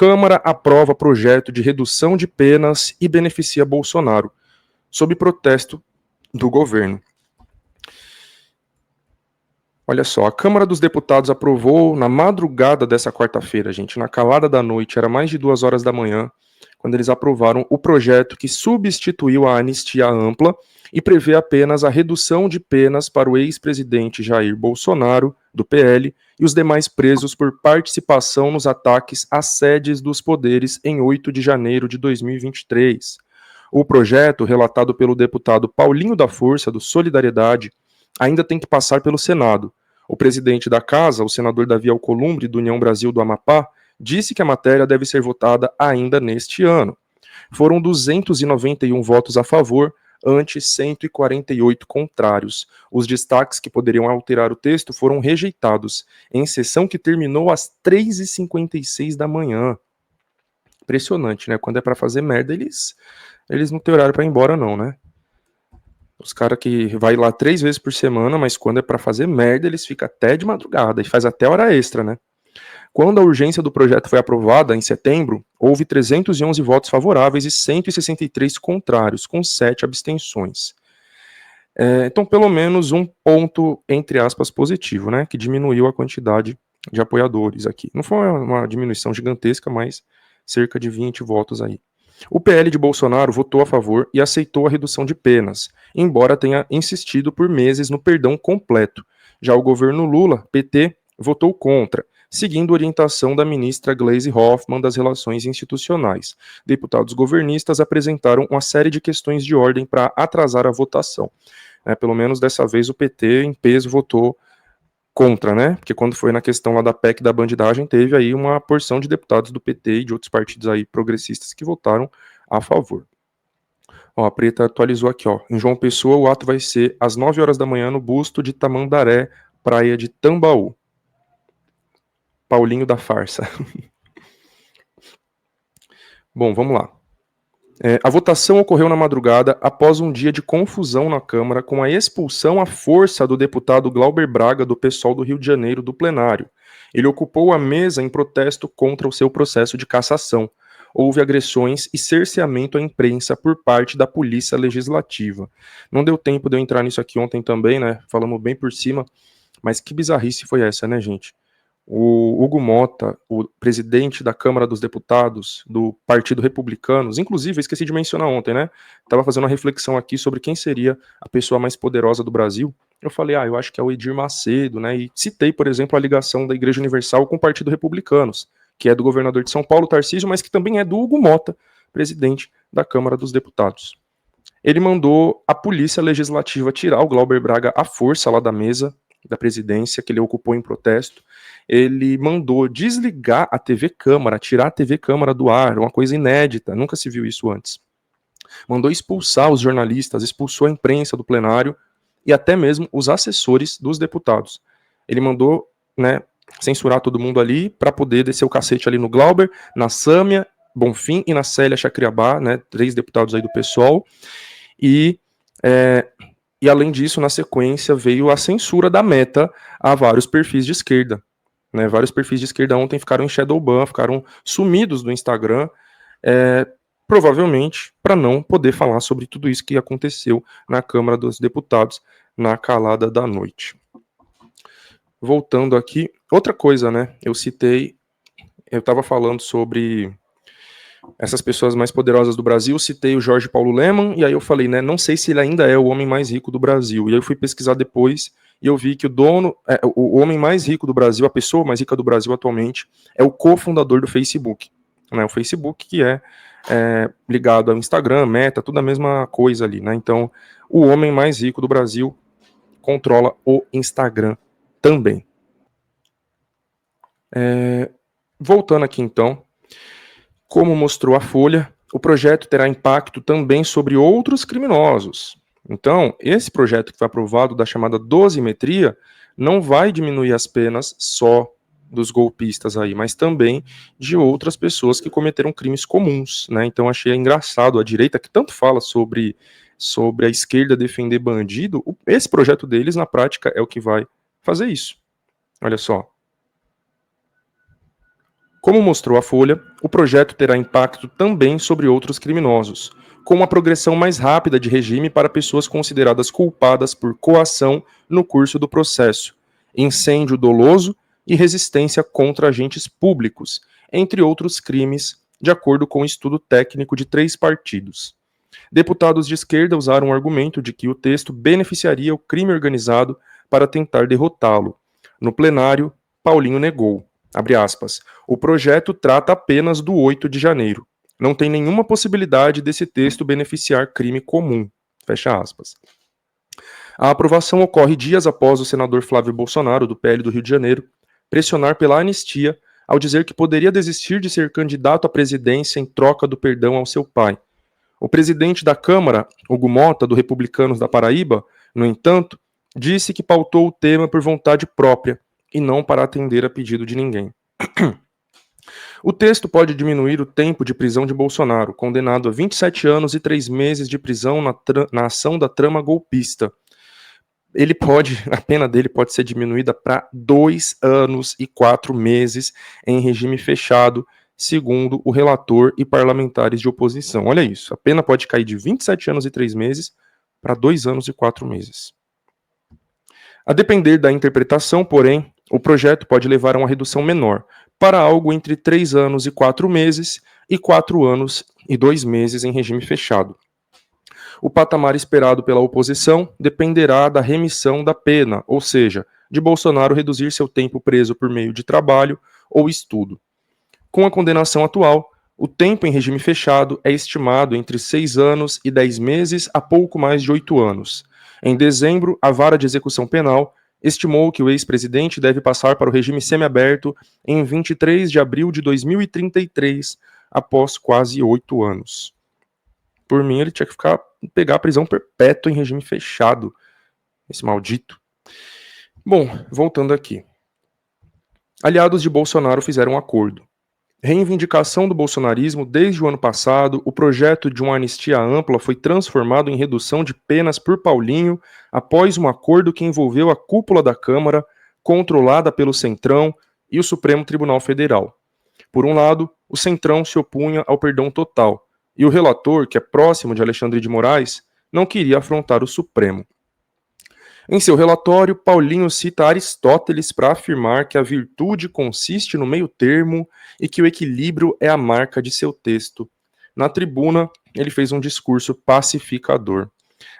Câmara aprova projeto de redução de penas e beneficia Bolsonaro, sob protesto do governo. Olha só, a Câmara dos Deputados aprovou na madrugada dessa quarta-feira, gente, na calada da noite, era mais de 2 horas da manhã, quando eles aprovaram o projeto que substituiu a anistia ampla e prevê apenas a redução de penas para o ex-presidente Jair Bolsonaro, do PL, e os demais presos por participação nos ataques às sedes dos poderes em 8 de janeiro de 2023. O projeto, relatado pelo deputado Paulinho da Força, do Solidariedade, ainda tem que passar pelo Senado. O presidente da Casa, o senador Davi Alcolumbre, do União Brasil do Amapá, disse que a matéria deve ser votada ainda neste ano. Foram 291 votos a favor, ante 148 contrários. Os destaques que poderiam alterar o texto foram rejeitados, em sessão que terminou às 3h56 da manhã. Impressionante, né? Quando é pra fazer merda, eles não têm horário pra ir embora, não, né? Os caras que vai lá 3 vezes por semana, mas quando é pra fazer merda, eles ficam até de madrugada e faz até hora extra, né? Quando a urgência do projeto foi aprovada, em setembro, houve 311 votos favoráveis e 163 contrários, com 7 abstenções. Então, pelo menos um ponto, entre aspas, positivo, né? Que diminuiu a quantidade de apoiadores aqui. Não foi uma diminuição gigantesca, mas cerca de 20 votos aí. O PL de Bolsonaro votou a favor e aceitou a redução de penas, embora tenha insistido por meses no perdão completo. Já o governo Lula, PT, votou contra, seguindo orientação da ministra Gleisi Hoffmann das Relações Institucionais. Deputados governistas apresentaram uma série de questões de ordem para atrasar a votação. Pelo menos dessa vez o PT, em peso, votou contra, né? Porque quando foi na questão lá da PEC da bandidagem, teve aí uma porção de deputados do PT e de outros partidos aí progressistas que votaram a favor. Ó, a Preta atualizou aqui, ó. Em João Pessoa, o ato vai ser às 9 horas da manhã no busto de Tamandaré, praia de Tambaú. Paulinho da farsa. Bom, vamos lá. A votação ocorreu na madrugada após um dia de confusão na Câmara com a expulsão à força do deputado Glauber Braga do PSOL do Rio de Janeiro do plenário. Ele ocupou a mesa em protesto contra o seu processo de cassação. Houve agressões e cerceamento à imprensa por parte da Polícia Legislativa. Não deu tempo de eu entrar nisso aqui ontem também, né? Falamos bem por cima, mas que bizarrice foi essa, né, gente? O Hugo Mota, o presidente da Câmara dos Deputados do Partido Republicano, inclusive, eu esqueci de mencionar ontem, né? Estava fazendo uma reflexão aqui sobre quem seria a pessoa mais poderosa do Brasil. Eu falei, eu acho que é o Edir Macedo, né? E citei, por exemplo, a ligação da Igreja Universal com o Partido Republicanos, que é do governador de São Paulo, Tarcísio, mas que também é do Hugo Mota, presidente da Câmara dos Deputados. Ele mandou a Polícia Legislativa tirar o Glauber Braga à força lá da mesa da presidência, que ele ocupou em protesto. Ele mandou desligar a TV Câmara, tirar a TV Câmara do ar, uma coisa inédita, nunca se viu isso antes. Mandou expulsar os jornalistas, expulsou a imprensa do plenário e até mesmo os assessores dos deputados. Ele mandou, né, censurar todo mundo ali para poder descer o cacete ali no Glauber, na Sâmia Bonfim e na Célia Chacriabá, né, 3 deputados aí do PSOL. E além disso, na sequência, veio a censura da Meta a vários perfis de esquerda. Né, vários perfis de esquerda ontem ficaram em shadowban, ficaram sumidos do Instagram, provavelmente para não poder falar sobre tudo isso que aconteceu na Câmara dos Deputados na calada da noite. Voltando aqui, outra coisa, né, eu estava falando sobre essas pessoas mais poderosas do Brasil, citei o Jorge Paulo Lemann, e aí eu falei, né, não sei se ele ainda é o homem mais rico do Brasil, e aí eu fui pesquisar depois, e eu vi que o homem mais rico do Brasil, a pessoa mais rica do Brasil atualmente, é o cofundador do Facebook, né, o Facebook que é ligado ao Instagram, Meta, tudo a mesma coisa ali, né, então o homem mais rico do Brasil controla o Instagram também. Voltando aqui então, como mostrou a Folha, o projeto terá impacto também sobre outros criminosos. Então, esse projeto que foi aprovado, da chamada dosimetria, não vai diminuir as penas só dos golpistas aí, mas também de outras pessoas que cometeram crimes comuns, né? Então, achei engraçado a direita, que tanto fala sobre a esquerda defender bandido, esse projeto deles, na prática, é o que vai fazer isso. Olha só. Como mostrou a Folha, o projeto terá impacto também sobre outros criminosos, com uma progressão mais rápida de regime para pessoas consideradas culpadas por coação no curso do processo, incêndio doloso e resistência contra agentes públicos, entre outros crimes, de acordo com um estudo técnico de 3 partidos. Deputados de esquerda usaram o argumento de que o texto beneficiaria o crime organizado para tentar derrotá-lo. No plenário, Paulinho negou. Abre aspas. O projeto trata apenas do 8 de janeiro. Não tem nenhuma possibilidade desse texto beneficiar crime comum. Fecha aspas. A aprovação ocorre dias após o senador Flávio Bolsonaro, do PL do Rio de Janeiro, pressionar pela anistia ao dizer que poderia desistir de ser candidato à presidência em troca do perdão ao seu pai. O presidente da Câmara, Hugo Mota, do Republicanos da Paraíba, no entanto, disse que pautou o tema por vontade própria e não para atender a pedido de ninguém. O texto pode diminuir o tempo de prisão de Bolsonaro, condenado a 27 anos e 3 meses de prisão na ação da trama golpista. A pena dele pode ser diminuída para 2 anos e 4 meses em regime fechado, segundo o relator e parlamentares de oposição. Olha isso, a pena pode cair de 27 anos e 3 meses para 2 anos e 4 meses. A depender da interpretação, porém, o projeto pode levar a uma redução menor, para algo entre 3 anos e 4 meses e 4 anos e 2 meses em regime fechado. O patamar esperado pela oposição dependerá da remissão da pena, ou seja, de Bolsonaro reduzir seu tempo preso por meio de trabalho ou estudo. Com a condenação atual, o tempo em regime fechado é estimado entre 6 anos e 10 meses a pouco mais de 8 anos. Em dezembro, a Vara de Execução Penal estimou que o ex-presidente deve passar para o regime semiaberto em 23 de abril de 2033, após quase 8 anos. Por mim, ele tinha que pegar a prisão perpétua em regime fechado, esse maldito. Bom, voltando aqui. Aliados de Bolsonaro fizeram um acordo. Reivindicação do bolsonarismo desde o ano passado, o projeto de uma anistia ampla foi transformado em redução de penas por Paulinho após um acordo que envolveu a cúpula da Câmara, controlada pelo Centrão e o Supremo Tribunal Federal. Por um lado, o Centrão se opunha ao perdão total, e o relator, que é próximo de Alexandre de Moraes, não queria afrontar o Supremo. Em seu relatório, Paulinho cita Aristóteles para afirmar que a virtude consiste no meio termo e que o equilíbrio é a marca de seu texto. Na tribuna, ele fez um discurso pacificador.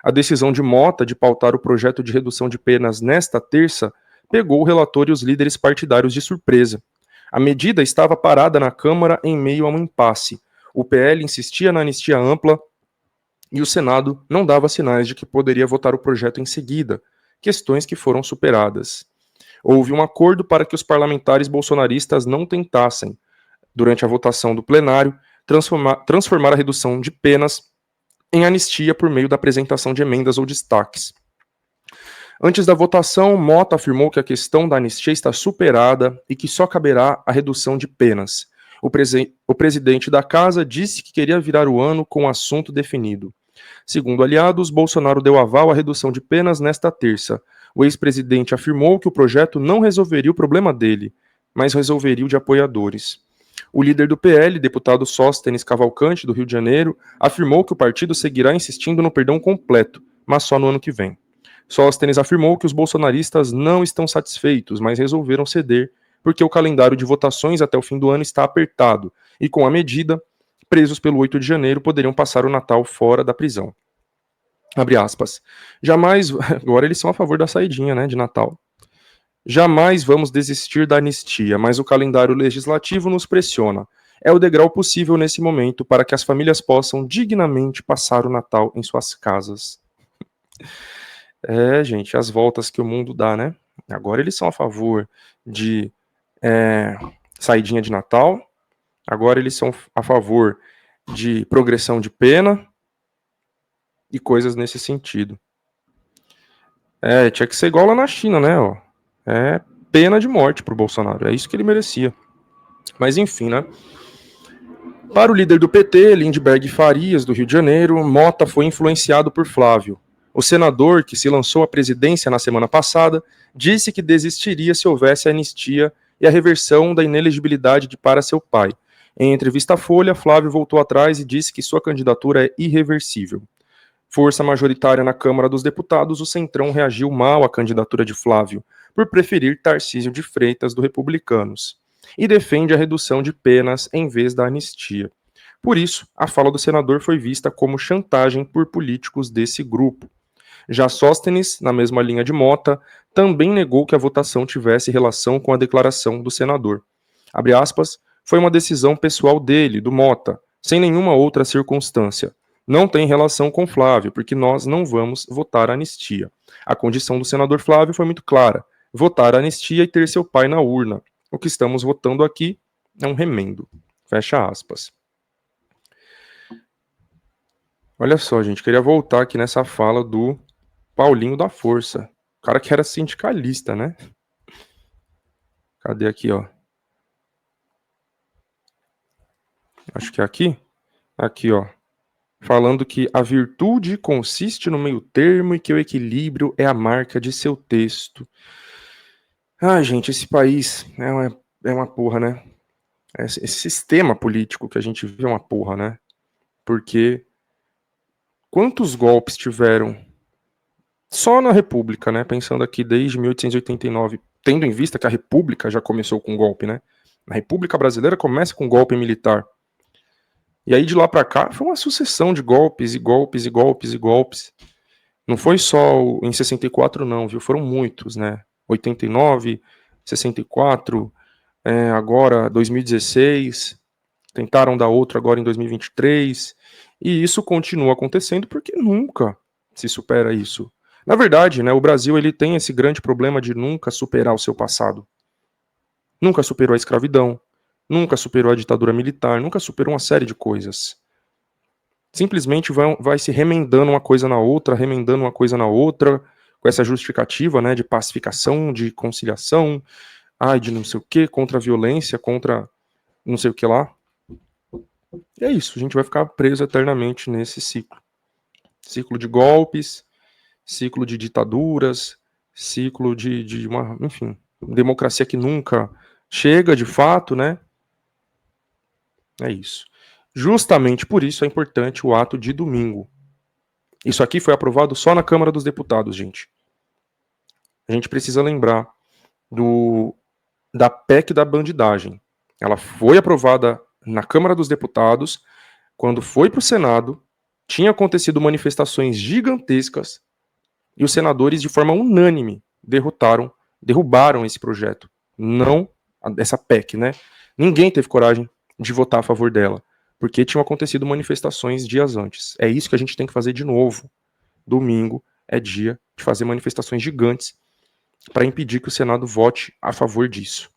A decisão de Mota de pautar o projeto de redução de penas nesta terça pegou o relator e os líderes partidários de surpresa. A medida estava parada na Câmara em meio a um impasse. O PL insistia na anistia ampla e o Senado não dava sinais de que poderia votar o projeto em seguida, questões que foram superadas. Houve um acordo para que os parlamentares bolsonaristas não tentassem, durante a votação do plenário, transformar a redução de penas em anistia por meio da apresentação de emendas ou destaques. Antes da votação, Mota afirmou que a questão da anistia está superada e que só caberá a redução de penas. O presidente da casa disse que queria virar o ano com o assunto definido. Segundo aliados, Bolsonaro deu aval à redução de penas nesta terça. O ex-presidente afirmou que o projeto não resolveria o problema dele, mas resolveria o de apoiadores. O líder do PL, deputado Sóstenes Cavalcante, do Rio de Janeiro, afirmou que o partido seguirá insistindo no perdão completo, mas só no ano que vem. Sóstenes afirmou que os bolsonaristas não estão satisfeitos, mas resolveram ceder, porque o calendário de votações até o fim do ano está apertado, e com a medida, presos pelo 8 de janeiro poderiam passar o Natal fora da prisão. Abre aspas. Jamais, agora eles são a favor da saidinha, né, de Natal. Jamais vamos desistir da anistia, mas o calendário legislativo nos pressiona. É o degrau possível nesse momento para que as famílias possam dignamente passar o Natal em suas casas. Gente, as voltas que o mundo dá, né? Agora eles são a favor de saidinha de Natal, agora eles são a favor de progressão de pena e coisas nesse sentido. Tinha que ser igual lá na China, né? Ó. Pena de morte pro Bolsonaro, é isso que ele merecia. Mas enfim, né? Para o líder do PT, Lindbergh Farias, do Rio de Janeiro, Mota foi influenciado por Flávio. O senador, que se lançou à presidência na semana passada, disse que desistiria se houvesse anistia e a reversão da inelegibilidade para seu pai. Em entrevista à Folha, Flávio voltou atrás e disse que sua candidatura é irreversível. Força majoritária na Câmara dos Deputados, o Centrão reagiu mal à candidatura de Flávio, por preferir Tarcísio de Freitas, do Republicanos, e defende a redução de penas em vez da anistia. Por isso, a fala do senador foi vista como chantagem por políticos desse grupo. Já Sóstenes, na mesma linha de Mota, também negou que a votação tivesse relação com a declaração do senador. Abre aspas, foi uma decisão pessoal dele, do Mota, sem nenhuma outra circunstância. Não tem relação com Flávio, porque nós não vamos votar a anistia. A condição do senador Flávio foi muito clara, votar a anistia e ter seu pai na urna. O que estamos votando aqui é um remendo. Fecha aspas. Olha só, gente, queria voltar aqui nessa fala do Paulinho da Força. O cara que era sindicalista, né? Cadê aqui, ó? Acho que é aqui. Aqui, ó. Falando que a virtude consiste no meio termo e que o equilíbrio é a marca de seu texto. Ah, gente, esse país é uma porra, né? Esse sistema político que a gente vive é uma porra, né? Porque quantos golpes tiveram só na República, né? Pensando aqui desde 1889, tendo em vista que a República já começou com golpe, né? A República Brasileira começa com golpe militar. E aí de lá pra cá foi uma sucessão de golpes e golpes e golpes e golpes. Não foi só em 64 não, viu? Foram muitos, né? 89, 64, agora 2016, tentaram dar outro agora em 2023, e isso continua acontecendo porque nunca se supera isso. Na verdade, né, o Brasil ele tem esse grande problema de nunca superar o seu passado. Nunca superou a escravidão, nunca superou a ditadura militar, nunca superou uma série de coisas. Simplesmente vai se remendando uma coisa na outra, com essa justificativa, né, de pacificação, de conciliação, de não sei o que, contra a violência, contra não sei o que lá. E é isso, a gente vai ficar preso eternamente nesse ciclo. Ciclo de golpes, ciclo de ditaduras, ciclo de uma, enfim, democracia que nunca chega de fato, né? É isso. Justamente por isso é importante o ato de domingo. Isso aqui foi aprovado só na Câmara dos Deputados, gente. A gente precisa lembrar da PEC da bandidagem. Ela foi aprovada na Câmara dos Deputados, quando foi para o Senado, tinha acontecido manifestações gigantescas e os senadores, de forma unânime, derrubaram esse projeto. Não essa PEC, né? Ninguém teve coragem de votar a favor dela, porque tinham acontecido manifestações dias antes. É isso que a gente tem que fazer de novo. Domingo é dia de fazer manifestações gigantes para impedir que o Senado vote a favor disso.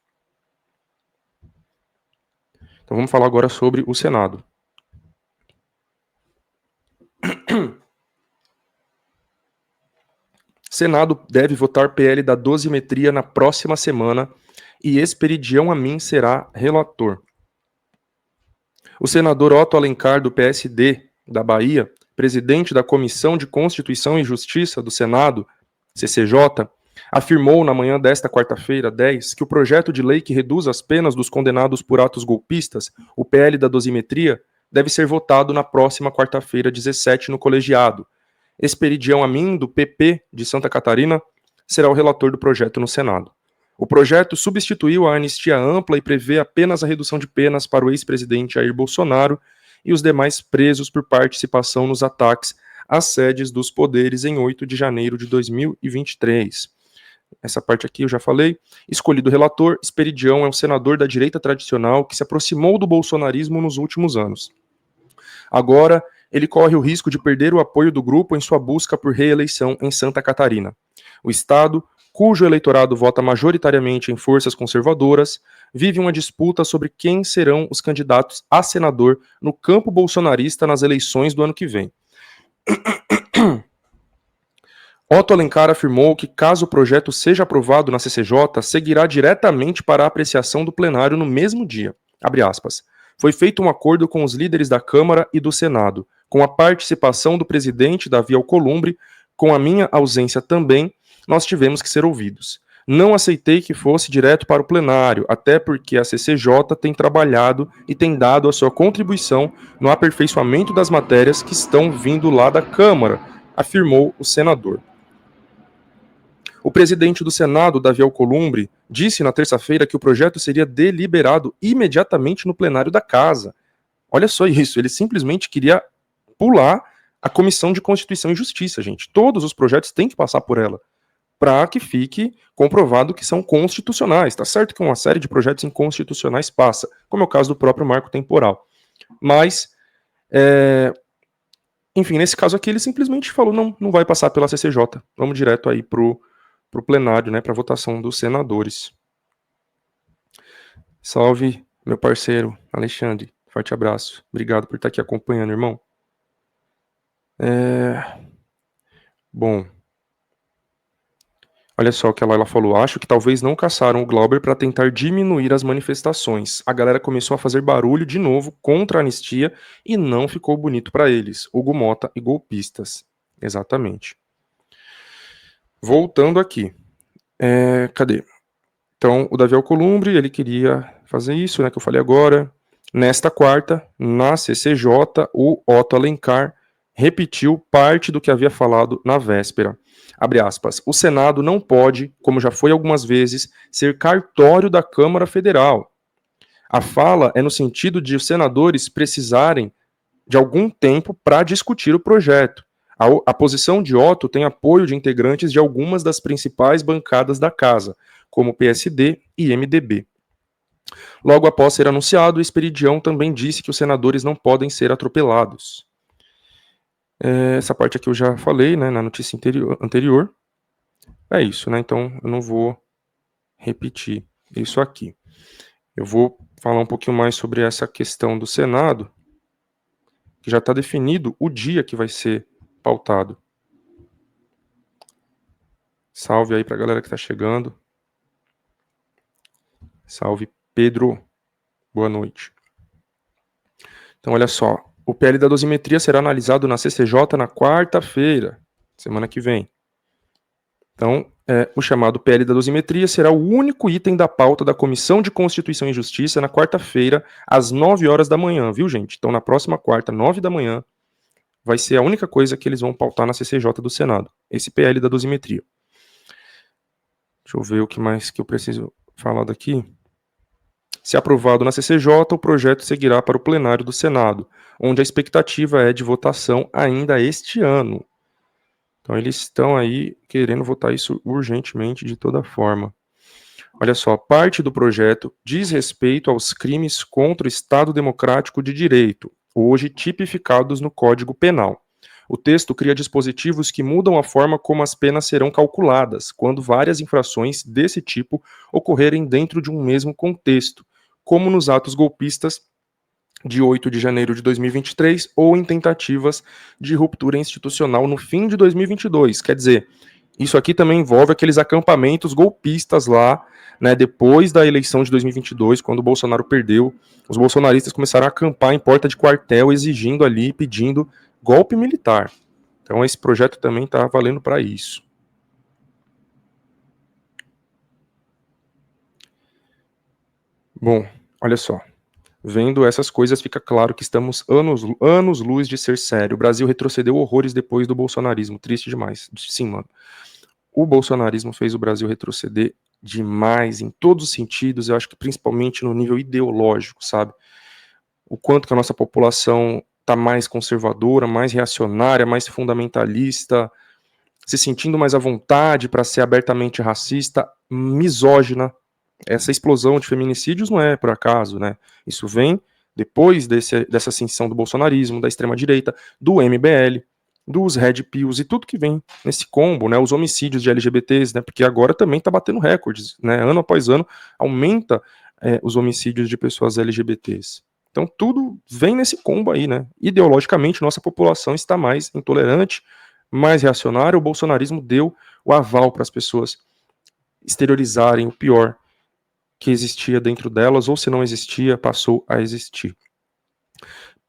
Então vamos falar agora sobre o Senado. Senado deve votar PL da dosimetria na próxima semana e Esperidião Amin será relator. O senador Otto Alencar, do PSD da Bahia, presidente da Comissão de Constituição e Justiça do Senado, CCJ, afirmou na manhã desta quarta-feira, 10, que o projeto de lei que reduz as penas dos condenados por atos golpistas, o PL da dosimetria, deve ser votado na próxima quarta-feira, 17, no colegiado. Esperidião Amin, do PP de Santa Catarina, será o relator do projeto no Senado. O projeto substituiu a anistia ampla e prevê apenas a redução de penas para o ex-presidente Jair Bolsonaro e os demais presos por participação nos ataques às sedes dos poderes em 8 de janeiro de 2023. Essa parte aqui eu já falei. Escolhido relator, Esperidião é um senador da direita tradicional que se aproximou do bolsonarismo nos últimos anos. Agora, ele corre o risco de perder o apoio do grupo em sua busca por reeleição em Santa Catarina. O estado, cujo eleitorado vota majoritariamente em forças conservadoras, vive uma disputa sobre quem serão os candidatos a senador no campo bolsonarista nas eleições do ano que vem. Otto Alencar afirmou que, caso o projeto seja aprovado na CCJ, seguirá diretamente para a apreciação do plenário no mesmo dia. Abre aspas. Foi feito um acordo com os líderes da Câmara e do Senado, com a participação do presidente Davi Alcolumbre, com a minha ausência também, nós tivemos que ser ouvidos. Não aceitei que fosse direto para o plenário, até porque a CCJ tem trabalhado e tem dado a sua contribuição no aperfeiçoamento das matérias que estão vindo lá da Câmara, afirmou o senador. O presidente do Senado, Davi Alcolumbre, disse na terça-feira que o projeto seria deliberado imediatamente no plenário da Casa. Olha só isso, ele simplesmente queria pular a Comissão de Constituição e Justiça, gente. Todos os projetos têm que passar por ela, para que fique comprovado que são constitucionais. Tá certo que uma série de projetos inconstitucionais passa, como é o caso do próprio marco temporal. Mas, enfim, nesse caso aqui ele simplesmente falou, não vai passar pela CCJ, vamos direto aí pro plenário, né, para votação dos senadores. Salve, meu parceiro Alexandre, forte abraço, obrigado por estar aqui acompanhando, irmão. Bom, olha só o que a Laila falou, acho que talvez não caçaram o Glauber para tentar diminuir as manifestações. A galera começou a fazer barulho de novo contra a anistia e não ficou bonito para eles, Hugo Mota e golpistas. Exatamente. Voltando aqui, cadê? Então, o Davi Alcolumbre, ele queria fazer isso, né, que eu falei agora. Nesta quarta, na CCJ, o Otto Alencar repetiu parte do que havia falado na véspera. Abre aspas, o Senado não pode, como já foi algumas vezes, ser cartório da Câmara Federal. A fala é no sentido de os senadores precisarem de algum tempo para discutir o projeto. A posição de Otto tem apoio de integrantes de algumas das principais bancadas da casa, como PSD e MDB. Logo após ser anunciado, o Esperidião também disse que os senadores não podem ser atropelados. Essa parte aqui eu já falei, né, na notícia anterior. É isso, né? Então eu não vou repetir isso aqui. Eu vou falar um pouquinho mais sobre essa questão do Senado, que já está definido o dia que vai ser pautado. Salve aí para a galera que está chegando. Salve, Pedro. Boa noite. Então, olha só. O PL da dosimetria será analisado na CCJ na quarta-feira, semana que vem. Então, o chamado PL da dosimetria será o único item da pauta da Comissão de Constituição e Justiça na quarta-feira, às 9 horas da manhã, viu, gente? Então, na próxima quarta, 9 da manhã, vai ser a única coisa que eles vão pautar na CCJ do Senado, esse PL da dosimetria. Deixa eu ver o que mais que eu preciso falar daqui. Se aprovado na CCJ, o projeto seguirá para o plenário do Senado, onde a expectativa é de votação ainda este ano. Então eles estão aí querendo votar isso urgentemente de toda forma. Olha só, parte do projeto diz respeito aos crimes contra o Estado Democrático de Direito, hoje tipificados no Código Penal. O texto cria dispositivos que mudam a forma como as penas serão calculadas, quando várias infrações desse tipo ocorrerem dentro de um mesmo contexto, como nos atos golpistas de 8 de janeiro de 2023 ou em tentativas de ruptura institucional no fim de 2022. Quer dizer, isso aqui também envolve aqueles acampamentos golpistas lá, né, depois da eleição de 2022, quando o Bolsonaro perdeu, os bolsonaristas começaram a acampar em porta de quartel, exigindo ali, pedindo golpe militar. Então esse projeto também está valendo para isso. Bom, olha só. Vendo essas coisas, fica claro que estamos anos-luz de ser sério. O Brasil retrocedeu horrores depois do bolsonarismo. Triste demais. Sim, mano. O bolsonarismo fez o Brasil retroceder demais, em todos os sentidos. Eu acho que principalmente no nível ideológico, sabe? O quanto que a nossa população está mais conservadora, mais reacionária, mais fundamentalista, se sentindo mais à vontade para ser abertamente racista, misógina. Essa explosão de feminicídios não é por acaso, né? Isso vem depois dessa ascensão do bolsonarismo, da extrema-direita, do MBL, dos Red Pills e tudo que vem nesse combo, né? Os homicídios de LGBTs, né? Porque agora também tá batendo recordes, né? Ano após ano aumenta os homicídios de pessoas LGBTs. Então tudo vem nesse combo aí, né? Ideologicamente, nossa população está mais intolerante, mais reacionária. O bolsonarismo deu o aval para as pessoas exteriorizarem o pior que existia dentro delas, ou se não existia, passou a existir.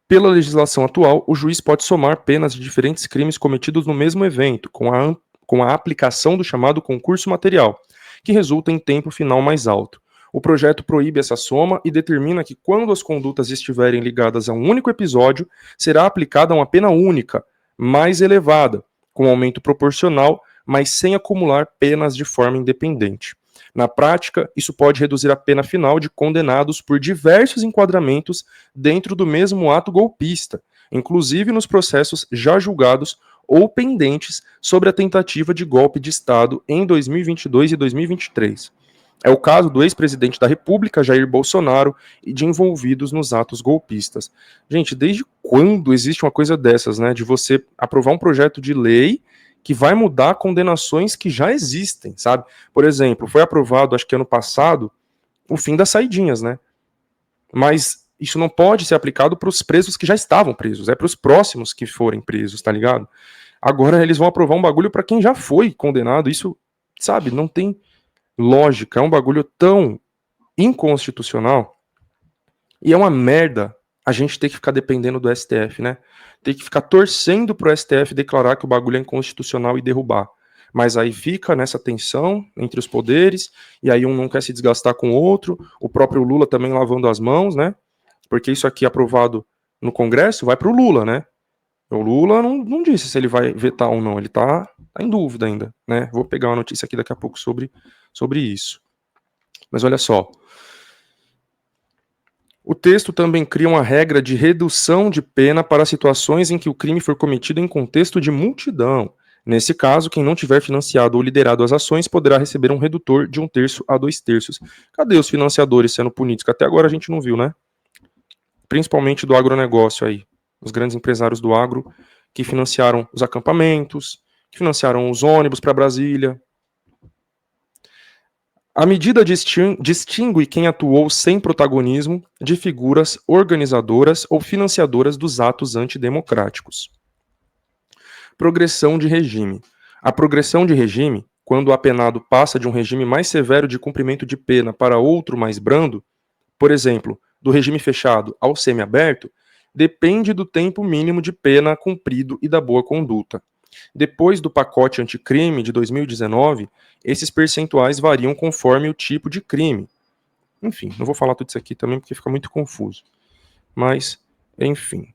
Pela legislação atual, o juiz pode somar penas de diferentes crimes cometidos no mesmo evento, com a aplicação do chamado concurso material, que resulta em tempo final mais alto. O projeto proíbe essa soma e determina que, quando as condutas estiverem ligadas a um único episódio, será aplicada uma pena única, mais elevada, com aumento proporcional, mas sem acumular penas de forma independente. Na prática, isso pode reduzir a pena final de condenados por diversos enquadramentos dentro do mesmo ato golpista, inclusive nos processos já julgados ou pendentes sobre a tentativa de golpe de Estado em 2022 e 2023. É o caso do ex-presidente da República, Jair Bolsonaro, e de envolvidos nos atos golpistas. Gente, desde quando existe uma coisa dessas, né? De você aprovar um projeto de lei que vai mudar condenações que já existem, sabe? Por exemplo, foi aprovado, acho que ano passado, o fim das saidinhas, né? Mas isso não pode ser aplicado para os presos que já estavam presos, é para os próximos que forem presos, tá ligado? Agora eles vão aprovar um bagulho para quem já foi condenado, isso, sabe, não tem lógica, é um bagulho tão inconstitucional e é uma merda a gente ter que ficar dependendo do STF, né? Ter que ficar torcendo pro STF declarar que o bagulho é inconstitucional e derrubar. Mas aí fica nessa tensão entre os poderes, e aí um não quer se desgastar com o outro, o próprio Lula também lavando as mãos, né? Porque isso aqui aprovado no Congresso vai pro Lula, né? O Lula não disse se ele vai vetar ou não, ele tá em dúvida ainda, né? Vou pegar uma notícia aqui daqui a pouco sobre isso. Mas olha só. O texto também cria uma regra de redução de pena para situações em que o crime for cometido em contexto de multidão. Nesse caso, quem não tiver financiado ou liderado as ações poderá receber um redutor de 1/3 a 2/3. Cadê os financiadores sendo punidos? Que até agora a gente não viu, né? Principalmente do agronegócio aí. Os grandes empresários do agro que financiaram os acampamentos, que financiaram os ônibus para Brasília. A medida distingue quem atuou sem protagonismo de figuras organizadoras ou financiadoras dos atos antidemocráticos. Progressão de regime. A progressão de regime, quando o apenado passa de um regime mais severo de cumprimento de pena para outro mais brando, por exemplo, do regime fechado ao semiaberto, depende do tempo mínimo de pena cumprido e da boa conduta. Depois do pacote anticrime de 2019, esses percentuais variam conforme o tipo de crime. Enfim, não vou falar tudo isso aqui também porque fica muito confuso. Mas, enfim.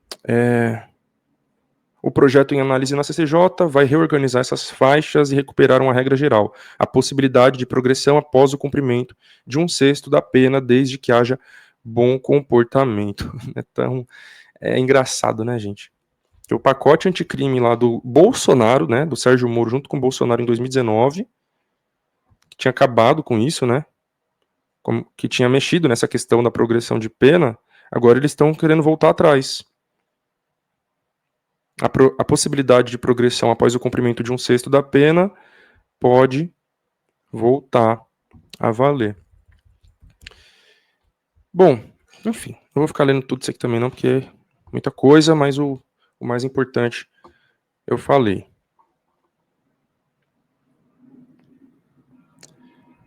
O projeto em análise na CCJ vai reorganizar essas faixas e recuperar uma regra geral, a possibilidade de progressão após o cumprimento de 1/6 da pena, desde que haja bom comportamento. Então, é engraçado, né, gente? O pacote anticrime lá do Bolsonaro, né, do Sérgio Moro junto com o Bolsonaro em 2019, que tinha acabado com isso, né, que tinha mexido nessa questão da progressão de pena, agora eles estão querendo voltar atrás. A possibilidade de progressão após o cumprimento de 1/6 da pena pode voltar a valer. Bom, enfim, não vou ficar lendo tudo isso aqui também não, porque é muita coisa, mas o mais importante eu falei.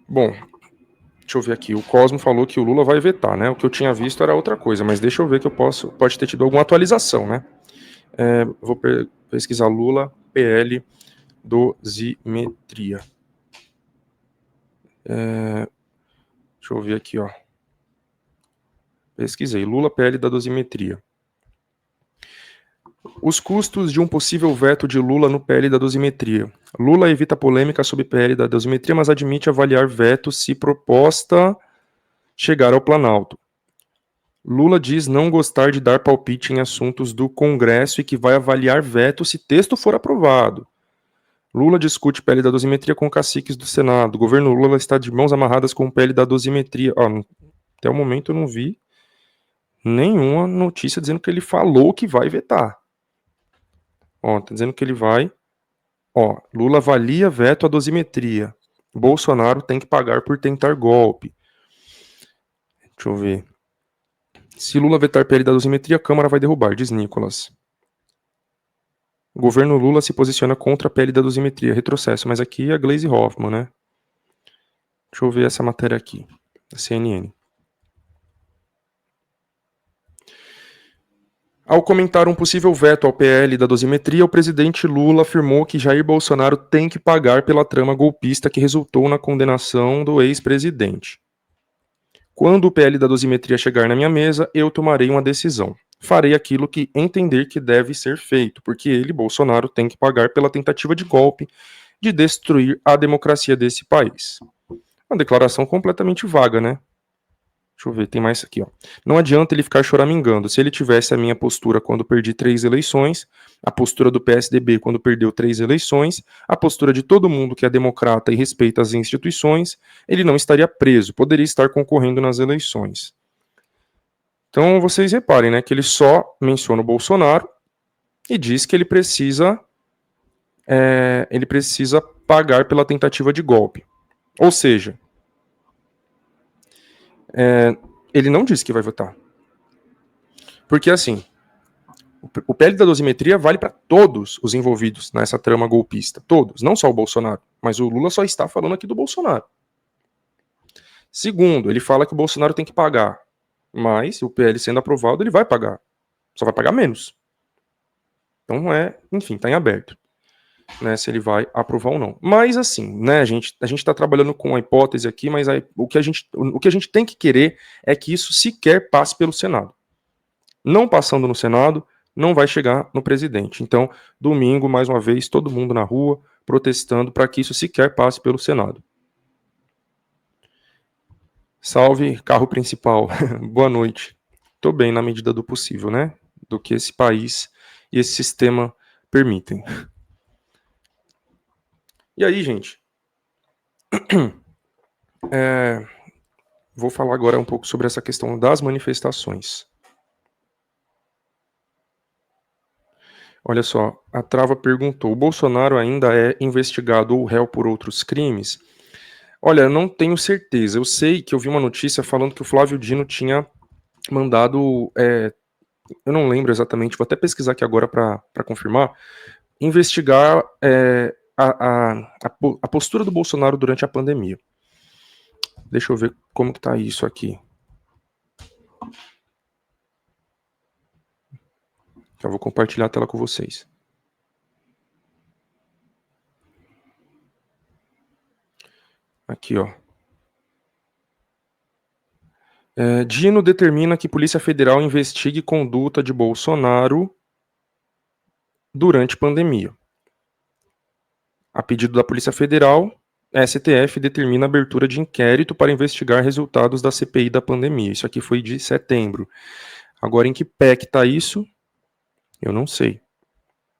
Bom, deixa eu ver aqui. O Cosmo falou que o Lula vai vetar, né? O que eu tinha visto era outra coisa, mas deixa eu ver que pode ter tido alguma atualização, né? Vou pesquisar Lula, PL, dosimetria. Deixa eu ver aqui, ó. Pesquisei. Lula, PL da dosimetria. Os custos de um possível veto de Lula no PL da dosimetria. Lula evita polêmica sobre PL da dosimetria, mas admite avaliar veto se proposta chegar ao Planalto. Lula diz não gostar de dar palpite em assuntos do Congresso e que vai avaliar veto se texto for aprovado. Lula discute PL da dosimetria com caciques do Senado. O governo Lula está de mãos amarradas com o PL da dosimetria. Até o momento eu não vi nenhuma notícia dizendo que ele falou que vai vetar. Tá dizendo que ele vai. Lula avalia veto à dosimetria. Bolsonaro tem que pagar por tentar golpe. Deixa eu ver. Se Lula vetar PL da dosimetria, a Câmara vai derrubar, diz Nicolas. O governo Lula se posiciona contra a PL da dosimetria. Retrocesso, mas aqui é a Gleisi Hoffmann, né? Deixa eu ver essa matéria aqui, da CNN. Ao comentar um possível veto ao PL da dosimetria, o presidente Lula afirmou que Jair Bolsonaro tem que pagar pela trama golpista que resultou na condenação do ex-presidente. Quando o PL da dosimetria chegar na minha mesa, eu tomarei uma decisão. Farei aquilo que entender que deve ser feito, porque ele, Bolsonaro, tem que pagar pela tentativa de golpe de destruir a democracia desse país. Uma declaração completamente vaga, né? Deixa eu ver, tem mais aqui, ó. Não adianta ele ficar choramingando. Se ele tivesse a minha postura quando perdi 3 eleições, a postura do PSDB quando perdeu 3 eleições, a postura de todo mundo que é democrata e respeita as instituições, ele não estaria preso, poderia estar concorrendo nas eleições. Então vocês reparem, né, que ele só menciona o Bolsonaro e diz que ele precisa pagar pela tentativa de golpe. Ou seja, ele não disse que vai votar. Porque, assim, o PL da dosimetria vale para todos os envolvidos nessa trama golpista. Todos, não só o Bolsonaro. Mas o Lula só está falando aqui do Bolsonaro. Segundo, ele fala que o Bolsonaro tem que pagar. Mas, o PL sendo aprovado, ele vai pagar. Só vai pagar menos. Então, enfim, está em aberto. Né, se ele vai aprovar ou não. Mas assim, né, a gente está trabalhando com a hipótese aqui, mas o que a gente tem que querer é que isso sequer passe pelo Senado. Não passando no Senado, não vai chegar no presidente. Então, domingo, mais uma vez, todo mundo na rua, protestando para que isso sequer passe pelo Senado. Salve, carro principal. Boa noite. Tô bem na medida do possível, né? Do que esse país e esse sistema permitem. E aí, gente, vou falar agora um pouco sobre essa questão das manifestações. Olha só, a Trava perguntou, o Bolsonaro ainda é investigado ou réu por outros crimes? Olha, eu não tenho certeza. Eu sei que eu vi uma notícia falando que o Flávio Dino tinha mandado, eu não lembro exatamente, vou até pesquisar aqui agora para confirmar, investigar a postura do Bolsonaro durante a pandemia. Deixa eu ver como que tá isso aqui. Eu vou compartilhar a tela com vocês. Aqui, ó. Dino determina que Polícia Federal investigue conduta de Bolsonaro durante pandemia. A pedido da Polícia Federal, a STF determina a abertura de inquérito para investigar resultados da CPI da pandemia. Isso aqui foi de setembro. Agora, em que pé que tá isso? Eu não sei.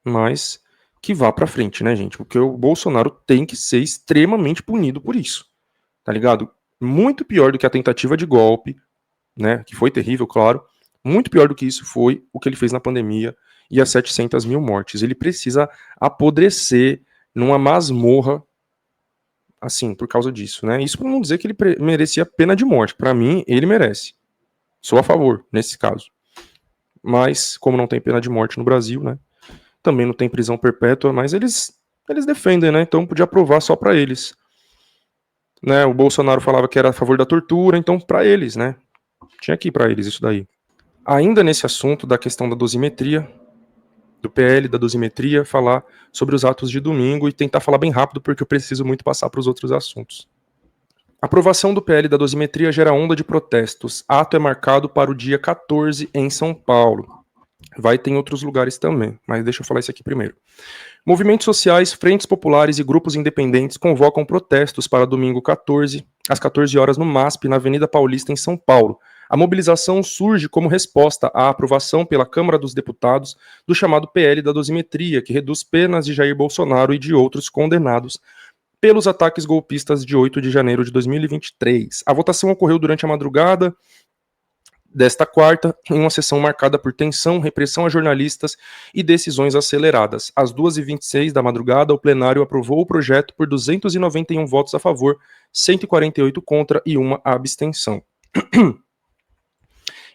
Mas que vá pra frente, né, gente? Porque o Bolsonaro tem que ser extremamente punido por isso. Tá ligado? Muito pior do que a tentativa de golpe, né? Que foi terrível, claro. Muito pior do que isso foi o que ele fez na pandemia e as 700 mil mortes. Ele precisa apodrecer numa masmorra, assim, por causa disso, né? Isso para não dizer que ele merecia pena de morte. Para mim, ele merece. Sou a favor, nesse caso. Mas, como não tem pena de morte no Brasil, né? Também não tem prisão perpétua, mas eles defendem, né? Então podia aprovar só para eles. Né? O Bolsonaro falava que era a favor da tortura, então para eles, né? Tinha que ir para eles isso daí. Ainda nesse assunto da questão da dosimetria, do PL, da dosimetria, falar sobre os atos de domingo e tentar falar bem rápido, porque eu preciso muito passar para os outros assuntos. A aprovação do PL da dosimetria gera onda de protestos. Ato é marcado para o dia 14 em São Paulo. Vai ter em outros lugares também, mas deixa eu falar isso aqui primeiro. Movimentos sociais, frentes populares e grupos independentes convocam protestos para domingo 14, às 14 horas no MASP, na Avenida Paulista, em São Paulo. A mobilização surge como resposta à aprovação pela Câmara dos Deputados do chamado PL da dosimetria, que reduz penas de Jair Bolsonaro e de outros condenados pelos ataques golpistas de 8 de janeiro de 2023. A votação ocorreu durante a madrugada desta quarta, em uma sessão marcada por tensão, repressão a jornalistas e decisões aceleradas. Às 2h26 da madrugada, o plenário aprovou o projeto por 291 votos a favor, 148 contra e uma abstenção.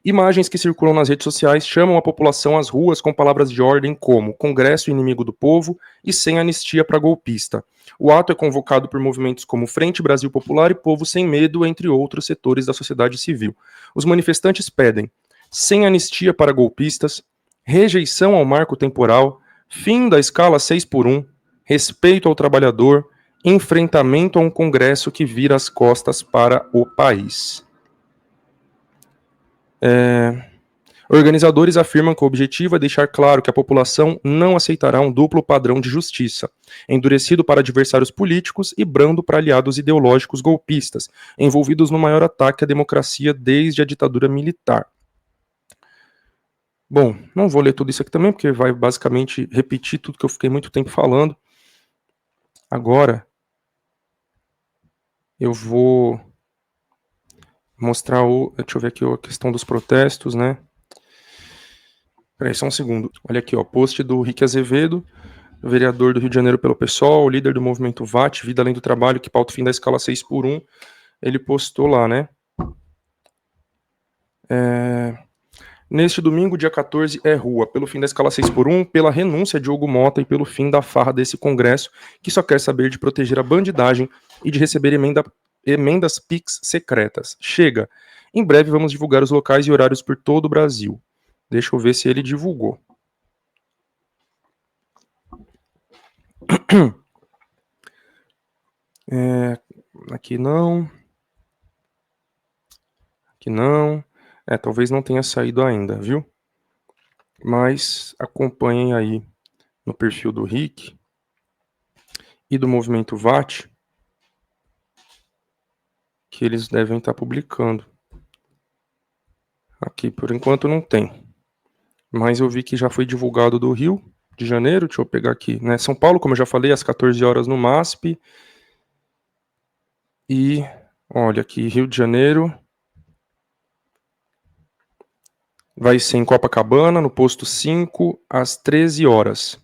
Imagens que circulam nas redes sociais chamam a população às ruas com palavras de ordem como Congresso inimigo do povo e sem anistia para golpista. O ato é convocado por movimentos como Frente Brasil Popular e Povo Sem Medo, entre outros setores da sociedade civil. Os manifestantes pedem sem anistia para golpistas, rejeição ao marco temporal, fim da escala 6x1, respeito ao trabalhador, enfrentamento a um Congresso que vira as costas para o país. Organizadores afirmam que o objetivo é deixar claro que a população não aceitará um duplo padrão de justiça, endurecido para adversários políticos e brando para aliados ideológicos golpistas, envolvidos no maior ataque à democracia desde a ditadura militar. Bom, não vou ler tudo isso aqui também, porque vai basicamente repetir tudo que eu fiquei muito tempo falando. Agora, eu vou mostrar deixa eu ver aqui a questão dos protestos, né? Peraí, só um segundo. Olha aqui, ó, post do Rick Azevedo, vereador do Rio de Janeiro pelo PSOL, líder do movimento VAT, Vida Além do Trabalho, que pauta o fim da escala 6x1. Ele postou lá, né? Neste domingo, dia 14, é rua, pelo fim da escala 6x1, pela renúncia de Hugo Mota e pelo fim da farra desse Congresso, que só quer saber de proteger a bandidagem e de receber emendas PIX secretas. Chega! Em breve vamos divulgar os locais e horários por todo o Brasil. Deixa eu ver se ele divulgou. Aqui não. Aqui não. Talvez não tenha saído ainda, viu? Mas acompanhem aí no perfil do Rick e do Movimento VAT, que eles devem estar publicando. Aqui, por enquanto, não tem. Mas eu vi que já foi divulgado do Rio de Janeiro. Deixa eu pegar aqui, né? São Paulo, como eu já falei, às 14 horas no MASP. E, olha aqui, Rio de Janeiro. Vai ser em Copacabana, no posto 5, às 13 horas.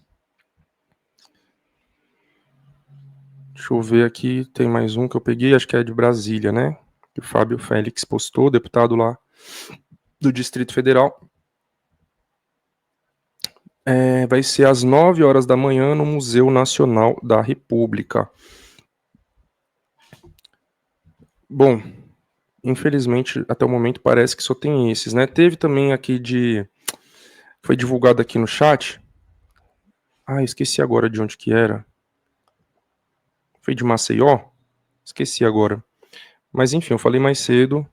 Deixa eu ver aqui, tem mais um que eu peguei, acho que é de Brasília, né? Que o Fábio Félix postou, deputado lá do Distrito Federal. Vai ser às 9 horas da manhã no Museu Nacional da República. Bom, infelizmente, até o momento parece que só tem esses, né? Teve também aqui foi divulgado aqui no chat. Esqueci agora de onde que era. Foi de Maceió? Esqueci agora. Mas enfim, eu falei mais cedo.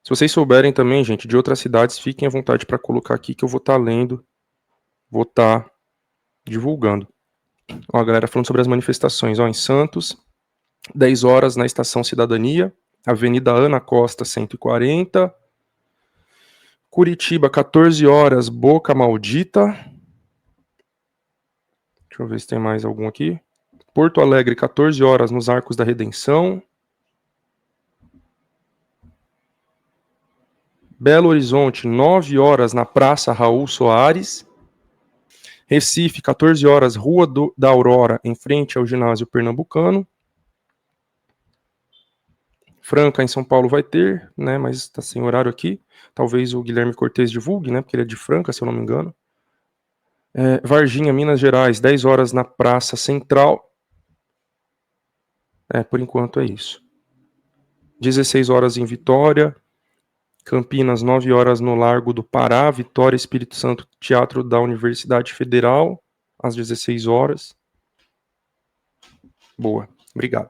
Se vocês souberem também, gente, de outras cidades, fiquem à vontade para colocar aqui que eu vou estar lendo, vou estar divulgando. Ó, a galera falando sobre as manifestações. Ó, em Santos, 10 horas na Estação Cidadania, Avenida Ana Costa, 140. Curitiba, 14 horas, Boca Maldita. Deixa eu ver se tem mais algum aqui. Porto Alegre, 14 horas, nos Arcos da Redenção. Belo Horizonte, 9 horas, na Praça Raul Soares. Recife, 14 horas, Rua da Aurora, em frente ao Ginásio Pernambucano. Franca, em São Paulo, vai ter, né, mas está sem horário aqui. Talvez o Guilherme Cortez divulgue, né, porque ele é de Franca, se eu não me engano. Varginha, Minas Gerais, 10 horas na Praça Central. Por enquanto é isso. 16 horas em Vitória. Campinas, 9 horas no Largo do Pará. Vitória, Espírito Santo, Teatro da Universidade Federal, às 16 horas. Boa, obrigado.